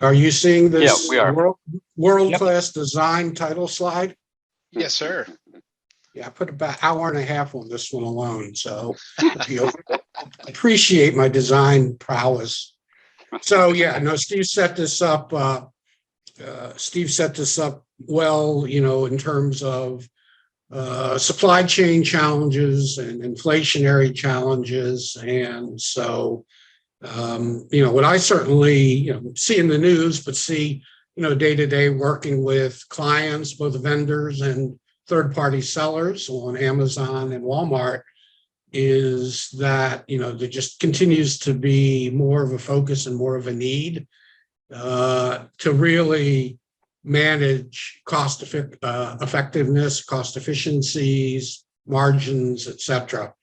Are you seeing Yeah, this we are. world-class design title slide? Yes, sir. Yeah, I put about an hour and a half on this one alone, so you'll appreciate my design prowess. So yeah, no, Steve set this up. Steve set this up well, in terms of supply chain challenges and inflationary challenges, and so what I certainly see in the news, but see day to day working with clients, both vendors and third party sellers on Amazon and Walmart, is that there just continues to be more of a focus and more of a need to really manage cost effectiveness, cost efficiencies, margins, et cetera.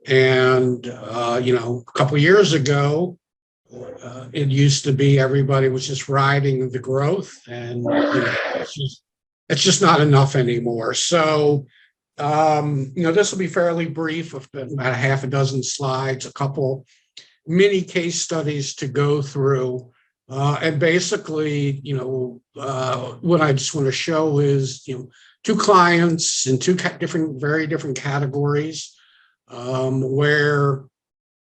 And, a couple of years ago, it used to be everybody was just riding the growth, and it's just not enough anymore. So, this will be fairly brief, of about a half a dozen slides, a couple mini case studies to go through. And basically, what I just want to show is, two clients in two very different categories, where,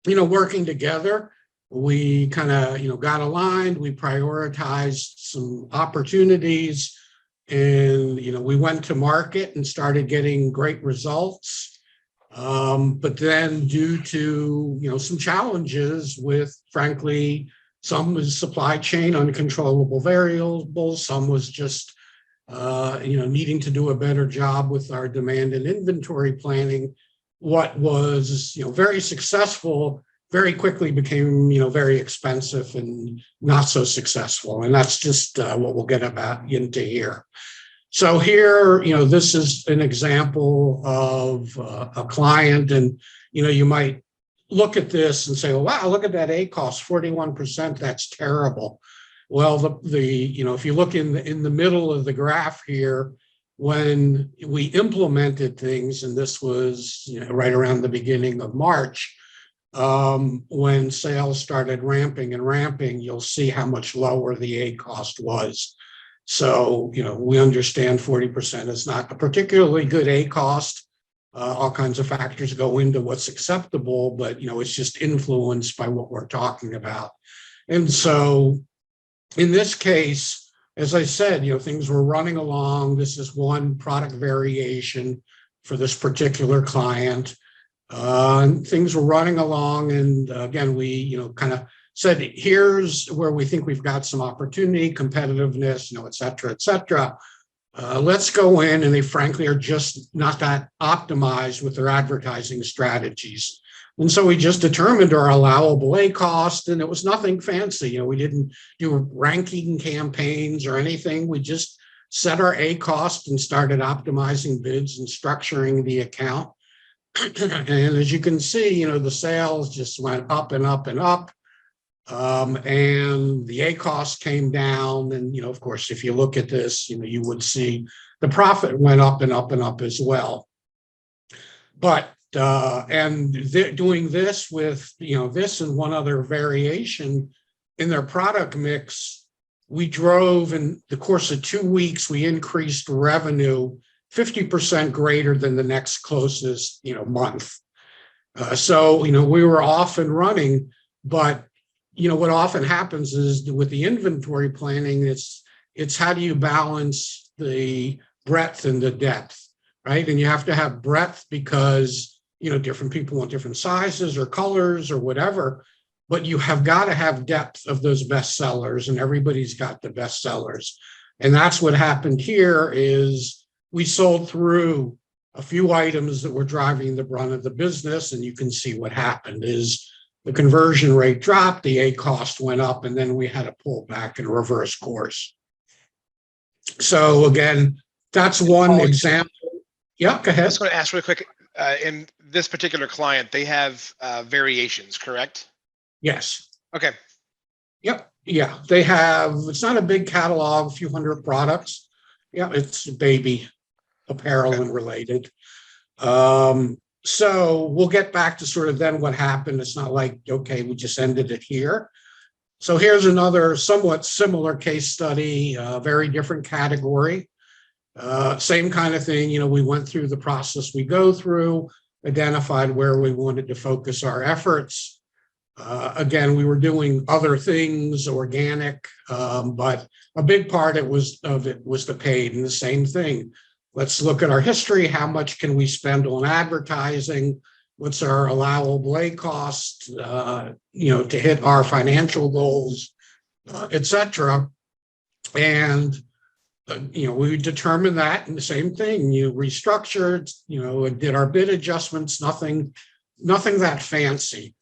working together, we kind of, got aligned, we prioritized some opportunities, and, we went to market and started getting great results. But then due to, some challenges with, frankly, some was supply chain, uncontrollable variables, some was just, needing to do a better job with our demand and inventory planning. What was, very successful very quickly became, very expensive and not so successful. And that's just what we'll get into here. So here, this is an example of a client, and, you might look at this and say, well, wow, look at that ACost, 41%, that's terrible. Well, if you look in the middle of the graph here, when we implemented things, and this was right around the beginning of March, when sales started ramping, you'll see how much lower the ACost was. So, we understand 40% is not a particularly good ACost. All kinds of factors go into what's acceptable, but, it's just influenced by what we're talking about. And so in this case, as I said, things were running along. This is one product variation for this particular client. Things were running along. And again, we, kind of said, here's where we think we've got some opportunity, competitiveness, et cetera, et cetera. Let's go in, and they frankly are just not that optimized with their advertising strategies. And so we just determined our allowable ACost, and it was nothing fancy. We didn't do ranking campaigns or anything. We just set our ACost and started optimizing bids and structuring the account. And as you can see, the sales just went up and up and up. And the ACost came down. And, of course, if you look at this, you would see the profit went up and up and up as well. But, doing this with, this and one other variation in their product mix, we drove in the course of 2 weeks, we increased revenue 50% greater than the next closest, month. So, we were off and running, but what often happens is with the inventory planning, it's how do you balance the breadth and the depth, right? And you have to have breadth because, different people want different sizes or colors or whatever, but you have got to have depth of those best sellers, and everybody's got the best sellers. And that's what happened here is we sold through a few items that were driving the brunt of the business, and you can see what happened is the conversion rate dropped, the ACost went up, and then we had to pull back and reverse course. So again, that's one example. Yeah, go ahead. I was going to ask really quick, in this particular client, they have variations, correct? Yes. Okay. Yep. Yeah, they have, it's not a big catalog, a few hundred products. Yeah, it's baby apparel and related. So we'll get back to sort of then what happened. It's not like, okay, we just ended it here. So here's another somewhat similar case study, very different category. Same kind of thing, we went through the process we go through, identified where we wanted to focus our efforts. Again, we were doing other things, organic, but a big part of it was the paid, and the same thing. Let's look at our history. How much can we spend on advertising? What's our allowable A cost, to hit our financial goals, et cetera. And we determined that, and the same thing, restructured, did our bid adjustments, nothing that fancy.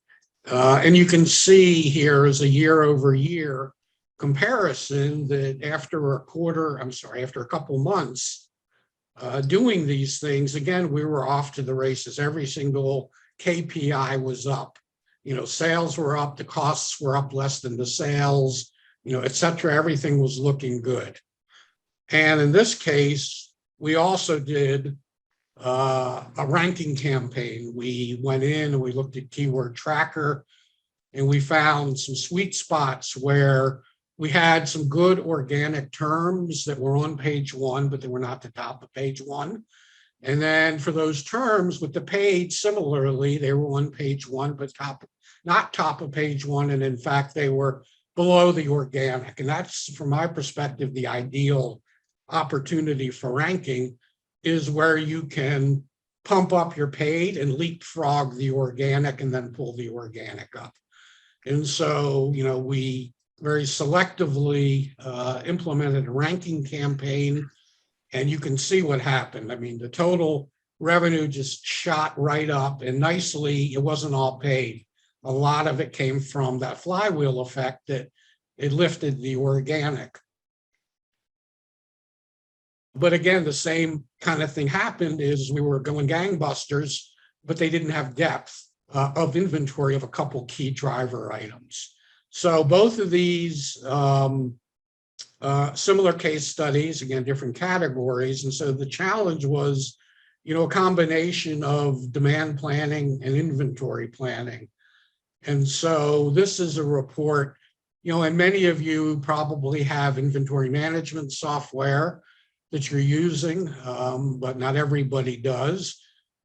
And you can see here is a year-over-year comparison that after a couple months doing these things, again, we were off to the races. Every single KPI was up. Sales were up, the costs were up less than the sales, et cetera. Everything was looking good. And in this case, we also did a ranking campaign. We went in and we looked at Keyword Tracker, and we found some sweet spots where we had some good organic terms that were on page 1, but they were not the top of page 1. And then for those terms with the paid, similarly, they were on page 1, but not top of page 1. And in fact, they were below the organic. And that's, from my perspective, the ideal opportunity for ranking, is where you can pump up your paid and leapfrog the organic and then pull the organic up. And so, we very selectively implemented a ranking campaign, and you can see what happened. I mean, the total revenue just shot right up, and nicely, it wasn't all paid. A lot of it came from that flywheel effect that it lifted the organic. But again, the same kind of thing happened, is we were going gangbusters, but they didn't have depth of inventory of a couple key driver items. So both of these similar case studies, again, different categories. And so the challenge was, a combination of demand planning and inventory planning. And so this is a report, and many of you probably have inventory management software that you're using, but not everybody does.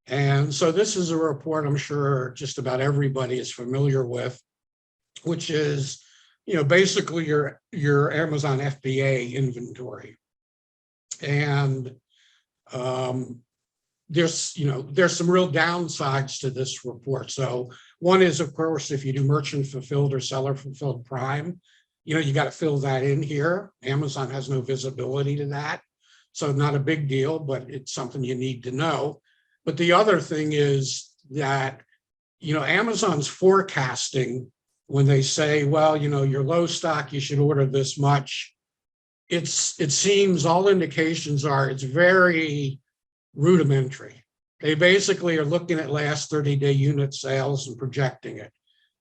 And so this is a report I'm sure just about everybody is familiar with, which is, basically your Amazon FBA inventory. And there's some real downsides to this report. So one is, of course, if you do merchant fulfilled or seller fulfilled Prime, you got to fill that in here. Amazon has no visibility to that. So not a big deal, but it's something you need to know. But the other thing is that, Amazon's forecasting, when they say, well, you're low stock, you should order this much, it seems all indications are it's very rudimentary. They basically are looking at last 30-day unit sales and projecting it.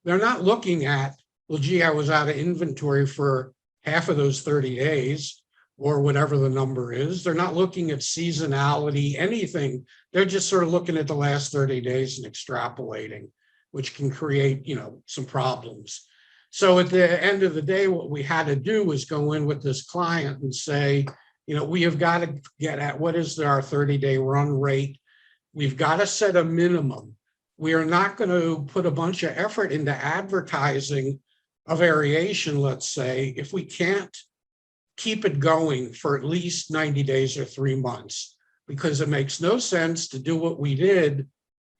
They're not looking at, well, gee, I was out of inventory for half of those 30 days. Or whatever the number is. They're not looking at seasonality, anything. They're just sort of looking at the last 30 days and extrapolating, which can create, some problems. So at the end of the day, what we had to do was go in with this client and say, we have got to get at what is our 30-day run rate. We've got to set a minimum. We are not going to put a bunch of effort into advertising a variation, let's say, if we can't keep it going for at least 90 days or 3 months, because it makes no sense to do what we did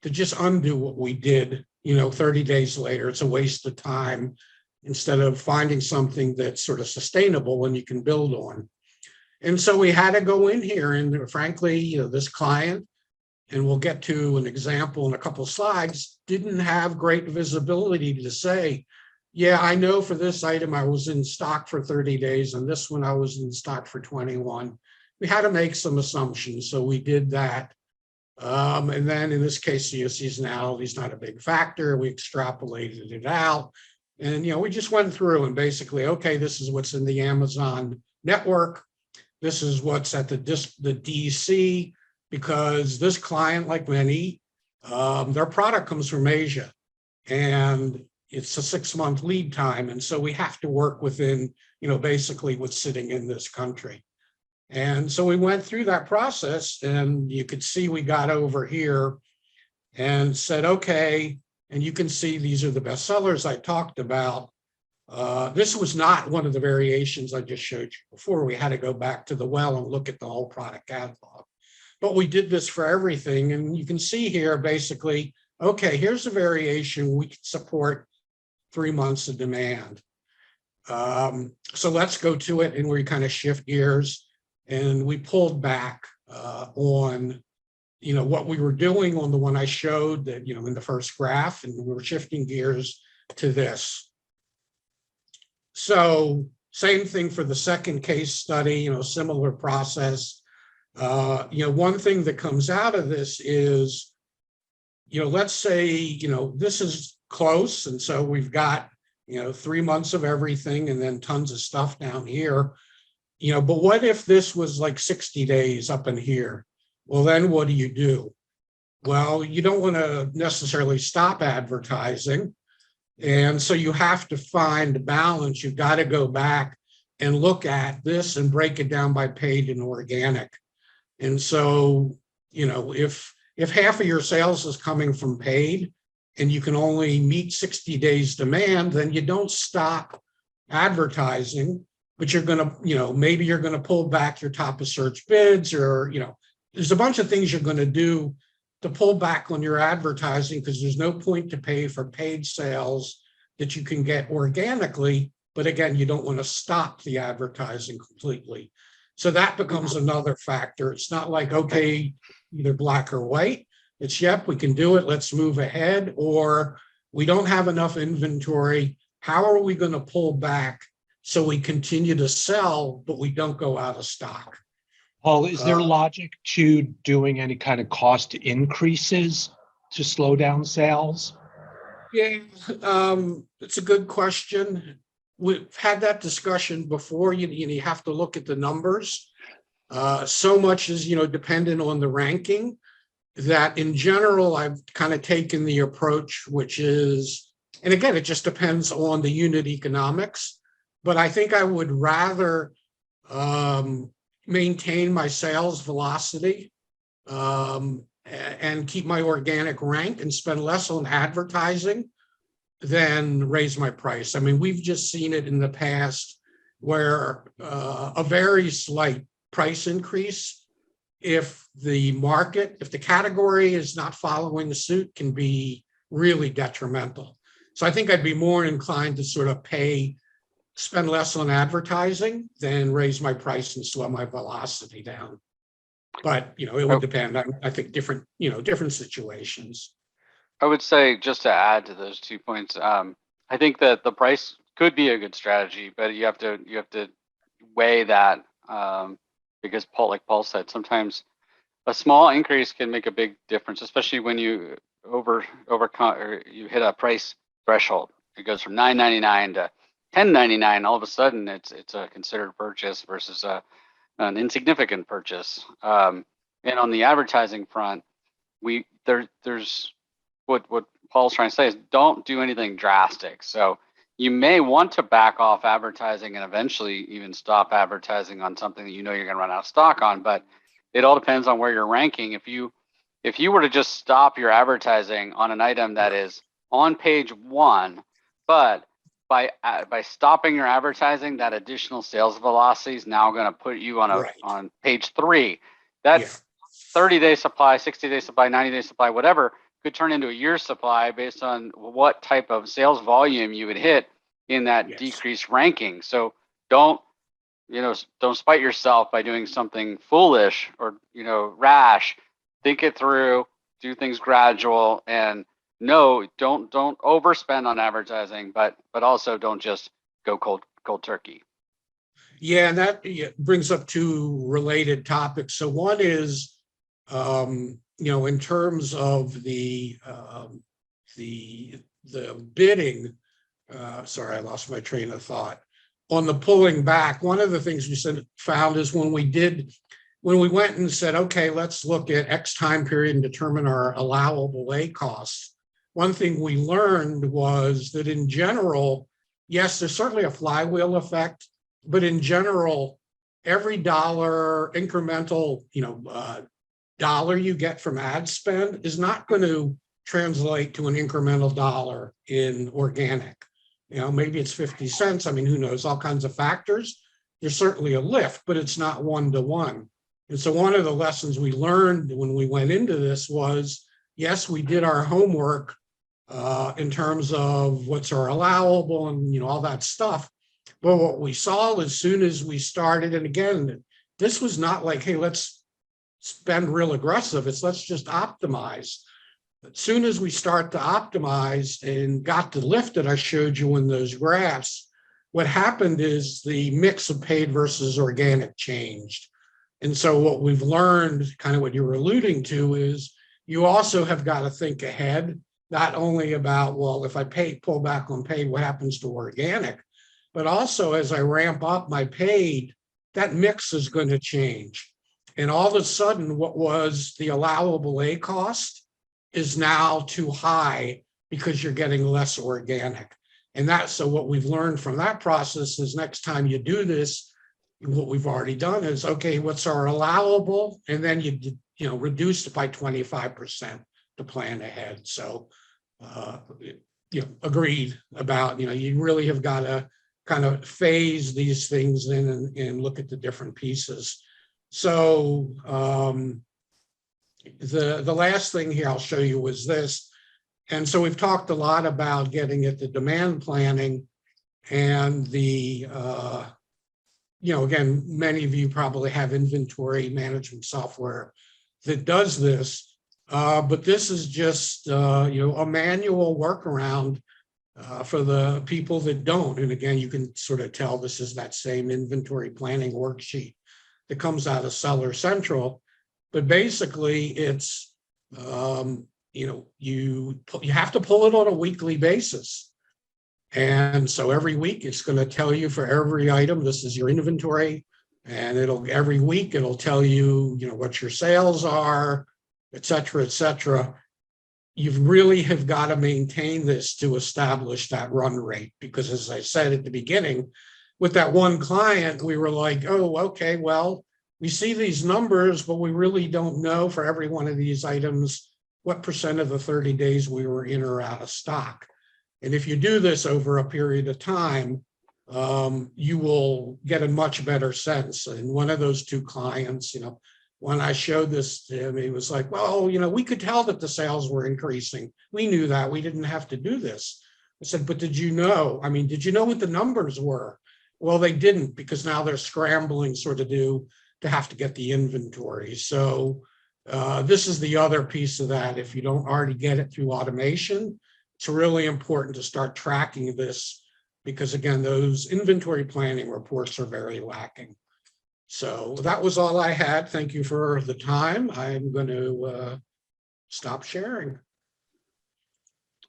to just undo what we did, 30 days later. It's a waste of time instead of finding something that's sort of sustainable and you can build on. And so we had to go in here, and frankly, this client, and we'll get to an example in a couple of slides, didn't have great visibility to say, yeah, I know for this item I was in stock for 30 days, and this one I was in stock for 21. We had to make some assumptions, so we did that. And then in this case, seasonality is not a big factor. We extrapolated it out, and we just went through and basically, okay, this is what's in the Amazon network. This is what's at the DC, because this client, like many, their product comes from Asia, and it's a 6-month lead time. And so we have to work within, basically what's sitting in this country. And so we went through that process, and you could see we got over here and said, okay, and you can see these are the best sellers I talked about. This was not one of the variations I just showed you before. We had to go back to the well and look at the whole product catalog. But we did this for everything. And you can see here, basically, okay, here's a variation. We can support 3 months of demand. So let's go to it, and we kind of shift gears, and we pulled back on what we were doing on the one I showed that, in the first graph, and we were shifting gears to this. So same thing for the second case study, similar process. One thing that comes out of this is, let's say, this is close. And so we've got, 3 months of everything and then tons of stuff down here, but what if this was like 60 days up in here? Well, then what do? Well, you don't want to necessarily stop advertising. And so you have to find a balance. You've got to go back and look at this and break it down by paid and organic. And so, if half of your sales is coming from paid and you can only meet 60 days demand, then you don't stop advertising, but you're going to, maybe you're going to pull back your top of search bids, or, there's a bunch of things you're going to do to pull back on your advertising, because there's no point to pay for paid sales that you can get organically. But again, you don't want to stop the advertising completely. So that becomes another factor. It's not like, okay, either black or white. It's, yep, we can do it. Let's move ahead. Or we don't have enough inventory. How are we going to pull back so we continue to sell, but we don't go out of stock? Paul, is there logic to doing any kind of cost increases to slow down sales? Yeah, it's a good question. We've had that discussion before. You have to look at the numbers. So much is, dependent on the ranking, that in general, I've kind of taken the approach, which is, and again, it just depends on the unit economics, but I think I would rather maintain my sales velocity and keep my organic rank and spend less on advertising than raise my price. I mean, we've just seen it in the past where a very slight price increase, if the category is not following suit, can be really detrimental. So I think I'd be more inclined to sort of spend less on advertising than raise my price and slow my velocity down. But, it would depend on, I think, different situations. I would say, just to add to those 2 points, I think that the price could be a good strategy, but you have to weigh that because like Paul said, sometimes a small increase can make a big difference, especially when you you hit a price threshold. It goes from $9.99 to $10.99. All of a sudden, it's a considered purchase versus an insignificant purchase. And on the advertising front, there's what Paul's trying to say is, don't do anything drastic. So you may want to back off advertising and eventually even stop advertising on something that you're going to run out of stock on. But it all depends on where you're ranking. If you were to just stop your advertising on an item that is on page 1, but by stopping your advertising, that additional sales velocity is now going to put you on page 3. That 30-day supply, 60-day supply, 90-day supply, whatever, could turn into a year's supply based on what type of sales volume you would hit in that decreased ranking. So don't spite yourself by doing something foolish or, rash. Think it through, do things gradual, and no, don't overspend on advertising, but also don't just go cold turkey. Yeah, and that brings up 2 related topics. So one is, in terms of the bidding, sorry, I lost my train of thought. On the pulling back, one of the things we found is when we went and said, okay, let's look at X time period and determine our allowable A costs. one thing we learned was that in general, yes, there's certainly a flywheel effect, but in general, every dollar incremental, dollar you get from ad spend is not going to translate to an incremental dollar in organic. Maybe it's 50 cents. I mean, who knows, all kinds of factors. There's certainly a lift, but it's not one-to-one. And so one of the lessons we learned when we went into this was, yes, we did our homework in terms of what's our allowable and all that stuff. But what we saw as soon as we started, and again, this was not like, hey, let's spend real aggressive. It's let's just optimize. As soon as we start to optimize and got the lift that I showed you in those graphs, what happened is the mix of paid versus organic changed. And so what we've learned, kind of what you were alluding to, is you also have got to think ahead, not only about, well, if I pull back on paid, what happens to organic, but also as I ramp up my paid, that mix is going to change. And all of a sudden, what was the allowable A cost is now too high because you're getting less organic. And so what we've learned from that process is next time you do this, what we've already done is, okay, what's our allowable? And then you reduce it by 25% to plan ahead. So, agreed about, you really have got to kind of phase these things in and look at the different pieces. So the last thing here I'll show you was this. And so we've talked a lot about getting at the demand planning and the, again, many of you probably have inventory management software that does this, but this is just, a manual workaround for the people that don't. And again, you can sort of tell this is that same inventory planning worksheet that comes out of Seller Central. But basically, it's you have to pull it on a weekly basis, and so every week it's going to tell you for every item this is your inventory, and every week it'll tell you what your sales are, et cetera, et cetera. You really have got to maintain this to establish that run rate, because as I said at the beginning, with that one client, we were like, oh, okay, well, we see these numbers, but we really don't know for every one of these items what percent of the 30 days we were in or out of stock. And if you do this over a period of time, you will get a much better sense. And one of those two clients, when I showed this to him, he was like, well, we could tell that the sales were increasing. We knew that. We didn't have to do this. I said, but did you know what the numbers were? Well, they didn't, because now they're scrambling to have to get the inventory. So this is the other piece of that. If you don't already get it through automation, it's really important to start tracking this, because again, those inventory planning reports are very lacking. So that was all I had. Thank you for the time. I'm going to stop sharing.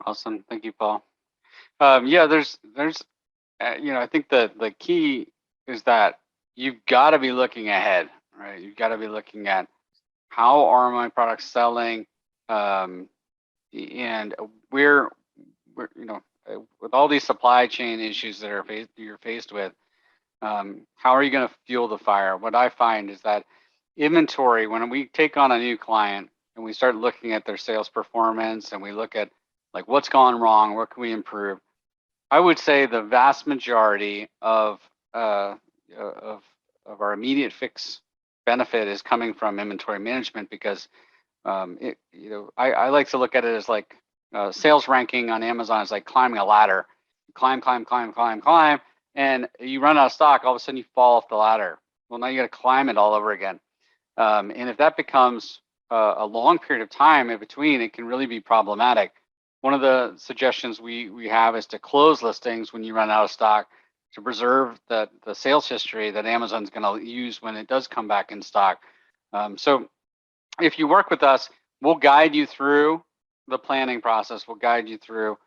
Awesome. Thank you, Paul. Yeah, there's I think the key is that you've got to be looking ahead, right? You've got to be looking at how are my products selling, and we're with all these supply chain issues that you're faced with, how are you going to fuel the fire? What I find is that inventory, when we take on a new client and we start looking at their sales performance and we look at like what's gone wrong, what can we improve? I would say the vast majority of our immediate fix benefit is coming from inventory management, because I like to look at it as like sales ranking on Amazon is like climbing a ladder. Climb, and you run out of stock. All of a sudden, you fall off the ladder. Well, now you got to climb it all over again. And if that becomes a long period of time in between, it can really be problematic. One of the suggestions we have is to close listings when you run out of stock, to preserve the sales history that Amazon's going to use when it does come back in stock. So if you work with us, we'll guide you through the planning process. We'll guide you through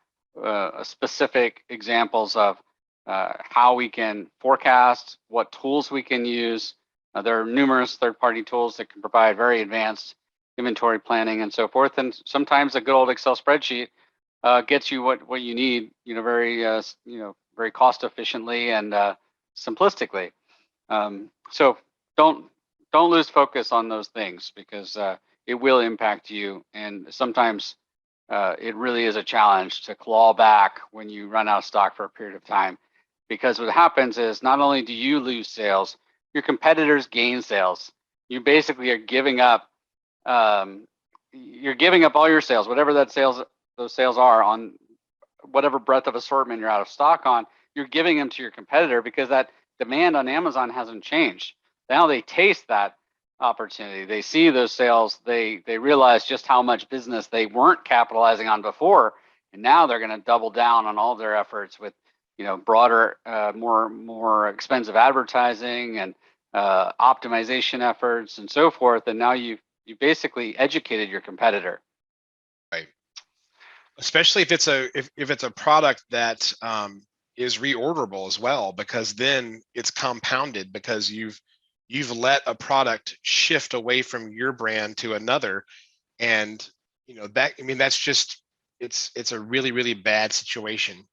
specific examples of how we can forecast, what tools we can use. There are numerous third-party tools that can provide very advanced inventory planning and so forth. And sometimes a good old Excel spreadsheet gets you what you need, very very cost efficiently and simplistically. So don't lose focus on those things, because it will impact you, and sometimes it really is a challenge to claw back when you run out of stock for a period of time, because what happens is not only do you lose sales, your competitors gain sales. You basically are giving up. You're giving up all your sales, whatever those sales are, on whatever breadth of assortment you're out of stock on. You're giving them to your competitor, because that demand on Amazon hasn't changed. Now they taste that opportunity. They see those sales. They realize just how much business they weren't capitalizing on before, and now they're going to double down on all their efforts with, broader, more expensive advertising and optimization efforts and so forth. And now you basically educated your competitor. Right. Especially if it's a product that is reorderable as well, because then it's compounded, because you've let a product shift away from your brand to another. And that's just, it's a really, really bad situation.